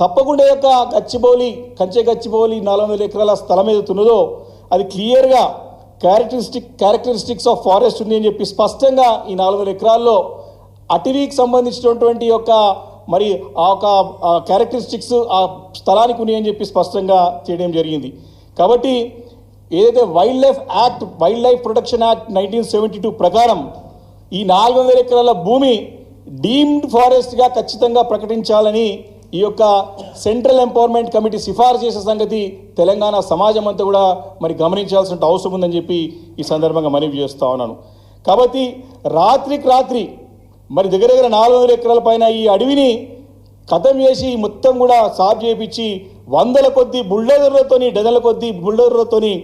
తప్పకుండా యొక్క కంచె గచ్చిబౌలి 400 ఎకరాల స్థలం ఏదైతే ఉన్నదో అది క్లియర్గా క్యారెక్టరిస్టిక్స్ ఆఫ్ ఫారెస్ట్ ఉంది అని చెప్పి స్పష్టంగా ఈ 400 ఎకరాల్లో అటవీకి సంబంధించినటువంటి యొక్క మరి ఆ ఒక క్యారెక్టరిస్టిక్స్ ఆ స్థలానికి ఉన్నాయి అని చెప్పి స్పష్టంగా చేయడం జరిగింది. కాబట్టి ఏదైతే వైల్డ్ లైఫ్ ప్రొటెక్షన్ యాక్ట్ 1972 ప్రకారం ఈ 400 ఎకరాల భూమి డీమ్డ్ ఫారెస్ట్గా ఖచ్చితంగా ప్రకటించాలని ఈ యొక్క సెంట్రల్ ఎంపవర్మెంట్ కమిటీ సిఫార్సు చేసే సంగతి తెలంగాణ సమాజం అంతా కూడా మరి గమనించాల్సిన అవసరం ఉందని చెప్పి ఈ సందర్భంగా మనవి చేస్తూ ఉన్నాను. కాబట్టి రాత్రికి రాత్రి మరి దగ్గర 400 ఎకరాల పైన ఈ అడవిని ఖతం చేసి మొత్తం కూడా సాఫ్ చేయించి వందల కొద్ది బుల్డోజర్లతోని డజన్ల కొద్ది బుల్డోజర్లతోని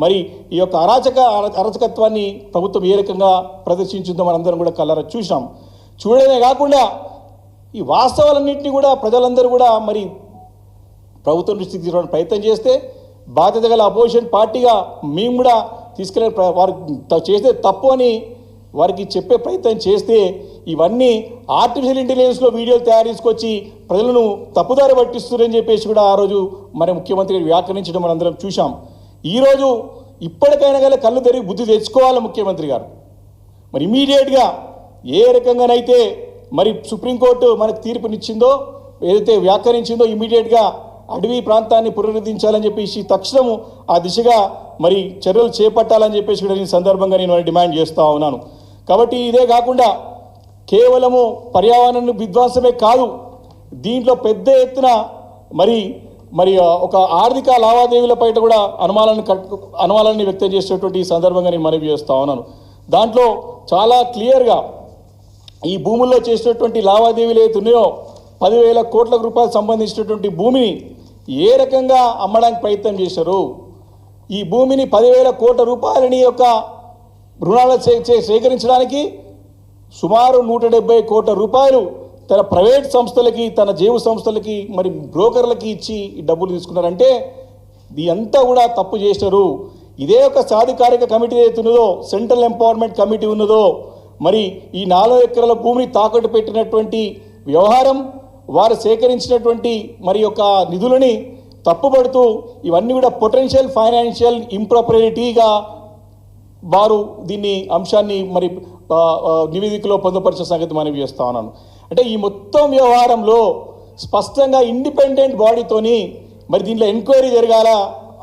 మరి ఈ యొక్క అరాచకత్వాన్ని ప్రభుత్వం ఏ రకంగా ప్రదర్శించిందో మనందరం కూడా కళ్ళారా చూసాం. చూడడమే కాకుండా ఈ వాస్తవాలన్నింటినీ కూడా ప్రజలందరూ కూడా మరి ప్రభుత్వం దృష్టికి తీసుకోవడానికి ప్రయత్నం చేస్తే బాధ్యత గల అపోజిషన్ పార్టీగా మేము కూడా తీసుకెళ్ళే వారు చేస్తే తప్పు అని వారికి చెప్పే ప్రయత్నం చేస్తే ఇవన్నీ ఆర్టిఫిషియల్ ఇంటెలిజెన్స్లో వీడియోలు తయారు చేసుకొచ్చి ప్రజలను తప్పుదారి పట్టిస్తున్నారని చెప్పేసి కూడా ఆ రోజు మరి ముఖ్యమంత్రి వ్యాఖ్యానించడం మనందరం చూసాం. ఈరోజు ఇప్పటికైనా గల కళ్ళు తెరిగి బుద్ధి తెచ్చుకోవాలి ముఖ్యమంత్రి గారు. మరి ఇమీడియట్గా ఏ రకంగానైతే మరి సుప్రీంకోర్టు మనకు తీర్పునిచ్చిందో ఏదైతే వ్యాఖ్యానించిందో ఇమీడియట్గా అడవి ప్రాంతాన్ని పునరుద్ధరించాలని చెప్పేసి తక్షణము ఆ దిశగా మరి చర్యలు చేపట్టాలని చెప్పేసి కూడా ఈ సందర్భంగా నేను డిమాండ్ చేస్తూ ఉన్నాను. కాబట్టి ఇదే కాకుండా కేవలము పర్యావరణ విధ్వంసమే కాదు, దీంట్లో పెద్ద ఎత్తున మరి ఒక ఆర్థిక లావాదేవీలపై కూడా అనుమానాన్ని వ్యక్తం చేసేటువంటి ఈ సందర్భంగా నేను మనవి చేస్తూ ఉన్నాను. దాంట్లో చాలా క్లియర్గా ఈ భూముల్లో చేసినటువంటి లావాదేవీలు ఏవైతే ఉన్నాయో 10,000 కోట్ల రూపాయలు సంబంధించినటువంటి భూమిని ఏ రకంగా అమ్మడానికి ప్రయత్నం చేశారు, ఈ భూమిని 10,000 కోట్ల రూపాయలని యొక్క రుణాలు సేకరించడానికి సుమారు 170 కోట్ల రూపాయలు తన ప్రైవేట్ సంస్థలకి తన జేబు సంస్థలకి మరి బ్రోకర్లకి ఇచ్చి ఈ డబ్బులు తీసుకున్నారంటే ఇదంతా కూడా తప్పు చేశారు. ఇదే ఒక సాధికారిక కమిటీ ఏదైతే ఉన్నదో సెంట్రల్ ఎంపవర్మెంట్ కమిటీ ఉన్నదో మరి ఈ 4 ఎకరాల భూమిని తాకట్టు పెట్టినటువంటి వ్యవహారం వారు సేకరించినటువంటి మరి యొక్క నిధులని తప్పుపడుతూ ఇవన్నీ కూడా పొటెన్షియల్ ఫైనాన్షియల్ ఇంప్రాపరిటీగా వారు దీన్ని అంశాన్ని మరి నివేదికలో పొందుపరిచిన సంగతి మనవి చేస్తా ఉన్నాను. అంటే ఈ మొత్తం వ్యవహారంలో స్పష్టంగా ఇండిపెండెంట్ బాడీతోని మరి దీంట్లో ఎంక్వైరీ జరగాల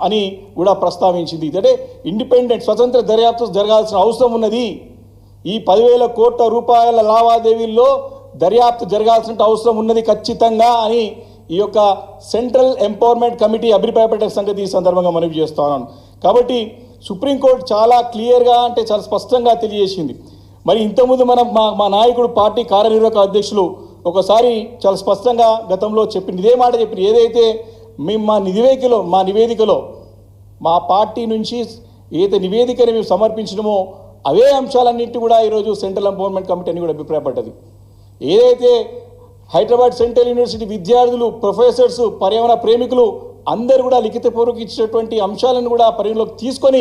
అని కూడా ప్రస్తావించింది. అంటే ఇండిపెండెంట్ స్వతంత్ర దర్యాప్తు జరగాల్సిన అవసరం ఉన్నది. ఈ 10,000 కోట్ల రూపాయల లావాదేవీల్లో దర్యాప్తు జరగాల్సిన అవసరం ఉన్నది ఖచ్చితంగా అని ఈ యొక్క సెంట్రల్ ఎంపవర్మెంట్ కమిటీ అభిప్రాయపడే సంగతి ఈ సందర్భంగా మనవి చేస్తున్నాను. కాబట్టి సుప్రీంకోర్టు చాలా క్లియర్గా అంటే చాలా స్పష్టంగా తెలియజేసింది. మరి ఇంతకుముందు మా నాయకుడు పార్టీ కార్యనిర్వాహక అధ్యక్షులు ఒకసారి చాలా స్పష్టంగా గతంలో చెప్పింది ఇదే మాట చెప్పింది. ఏదైతే మేము మా నివేదికలో మా పార్టీ నుంచి ఏదైతే నివేదికని మేము సమర్పించడమో అవే అంశాలన్నింటి కూడా ఈరోజు సెంట్రల్ ఎంపవర్మెంట్ కమిటీ అని కూడా అభిప్రాయపడ్డది. ఏదైతే హైదరాబాద్ సెంట్రల్ యూనివర్సిటీ విద్యార్థులు ప్రొఫెసర్స్ పర్యావరణ ప్రేమికులు అందరూ కూడా లిఖితపూర్వక ఇచ్చినటువంటి అంశాలను కూడా పరిగణలోకి తీసుకొని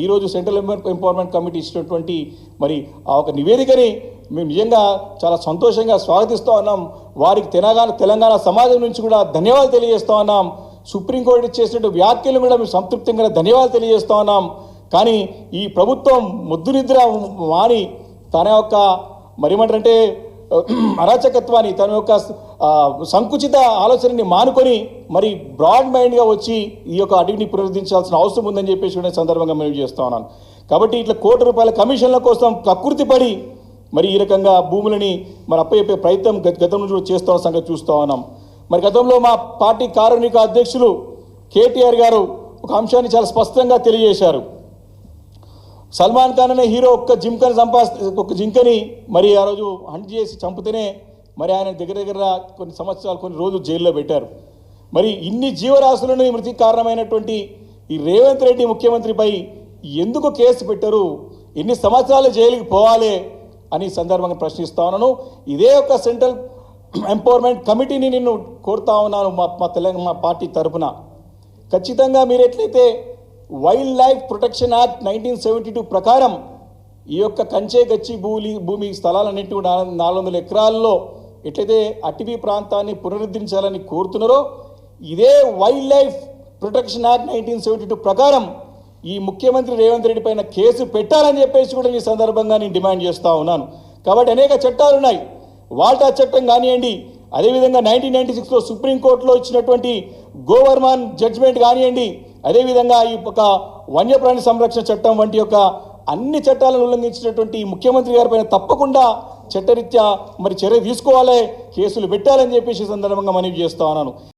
ఈరోజు సెంట్రల్ ఎంపవర్మెంట్ కమిటీ ఇచ్చినటువంటి మరి ఆ ఒక నివేదికని మేము నిజంగా చాలా సంతోషంగా స్వాగతిస్తూ ఉన్నాం. వారికి తెలంగాణ సమాజం నుంచి కూడా ధన్యవాదాలు తెలియజేస్తూ ఉన్నాం. సుప్రీంకోర్టు చేసినటువంటి వ్యాఖ్యలు కూడా మేము సంతృప్తిగా ధన్యవాదాలు తెలియజేస్తూ ఉన్నాం. కానీ ఈ ప్రభుత్వం ముద్దు నిద్ర మాని తన యొక్క మరేమంటారంటే అరాచకత్వాన్ని తన యొక్క సంకుచిత ఆలోచనని మానుకొని మరి బ్రాడ్ మైండ్గా వచ్చి ఈ యొక్క అడవిని పునరుద్ధరించాల్సిన అవసరం ఉందని చెప్పేసి కూడా సందర్భంగా మేము చేస్తూ ఉన్నాను. కాబట్టి ఇట్లా కోట్ల రూపాయల కమిషన్ల కోసం కకృతిపడి మరి ఈ రకంగా భూములని మరి అప్పయ్యే ప్రయత్నం గతం నుంచి చేస్తున్న సంగతి చూస్తూ ఉన్నాం. మరి గతంలో మా పార్టీ కార్యనిర్వాహక అధ్యక్షులు కేటీఆర్ గారు ఒక అంశాన్ని చాలా స్పష్టంగా తెలియజేశారు. సల్మాన్ ఖాన్ అనే హీరో ఒక్క జింకని మరి ఆ రోజు హంట్ చేసి చంపితేనే మరి ఆయన దగ్గర కొన్ని సంవత్సరాలు కొన్ని రోజులు జైల్లో పెట్టారు. మరి ఇన్ని జీవరాశులను మృతికి కారణమైనటువంటి ఈ రేవంత్ రెడ్డి ముఖ్యమంత్రిపై ఎందుకు కేసు పెట్టారు, ఎన్ని సంవత్సరాలు జైలుకి పోవాలి అని సందర్భంగా ప్రశ్నిస్తా ఉన్నాను. ఇదే ఒక సెంట్రల్ ఎంపవర్మెంట్ కమిటీని నిన్ను కోరుతా ఉన్నాను మా పార్టీ తరఫున. ఖచ్చితంగా మీరు ఎట్లయితే వైల్డ్ లైఫ్ ప్రొటెక్షన్ యాక్ట్ 1972 ప్రకారం ఈ యొక్క కంచె గచ్చి భూమి స్థలాలన్నింటి కూడా 400 ఎకరాల్లో ఎట్లయితే అటవీ ప్రాంతాన్ని పునరుద్ధరించాలని కోరుతున్నారో ఇదే వైల్డ్ లైఫ్ ప్రొటెక్షన్ యాక్ట్ 1972 ప్రకారం ఈ ముఖ్యమంత్రి రేవంత్ రెడ్డి పైన కేసు పెట్టాలని చెప్పేసి కూడా ఈ సందర్భంగా నేను డిమాండ్ చేస్తూ ఉన్నాను. కాబట్టి అనేక చట్టాలు ఉన్నాయి. వాల్టా చట్టం కానివ్వండి, అదేవిధంగా 1996లో సుప్రీంకోర్టులో ఇచ్చినటువంటి గోవర్మాన్ జడ్జిమెంట్ కానివ్వండి, అదేవిధంగా ఈ ఒక వన్యప్రాణి సంరక్షణ చట్టం వంటి యొక్క అన్ని చట్టాలను ఉల్లంఘించినటువంటి ముఖ్యమంత్రి గారి పైన తప్పకుండా చట్టరీత్యా మరి చర్య తీసుకోవాలి, కేసులు పెట్టాలని చెప్పేసి సందర్భంగా మనవి చేస్తా ఉన్నాను.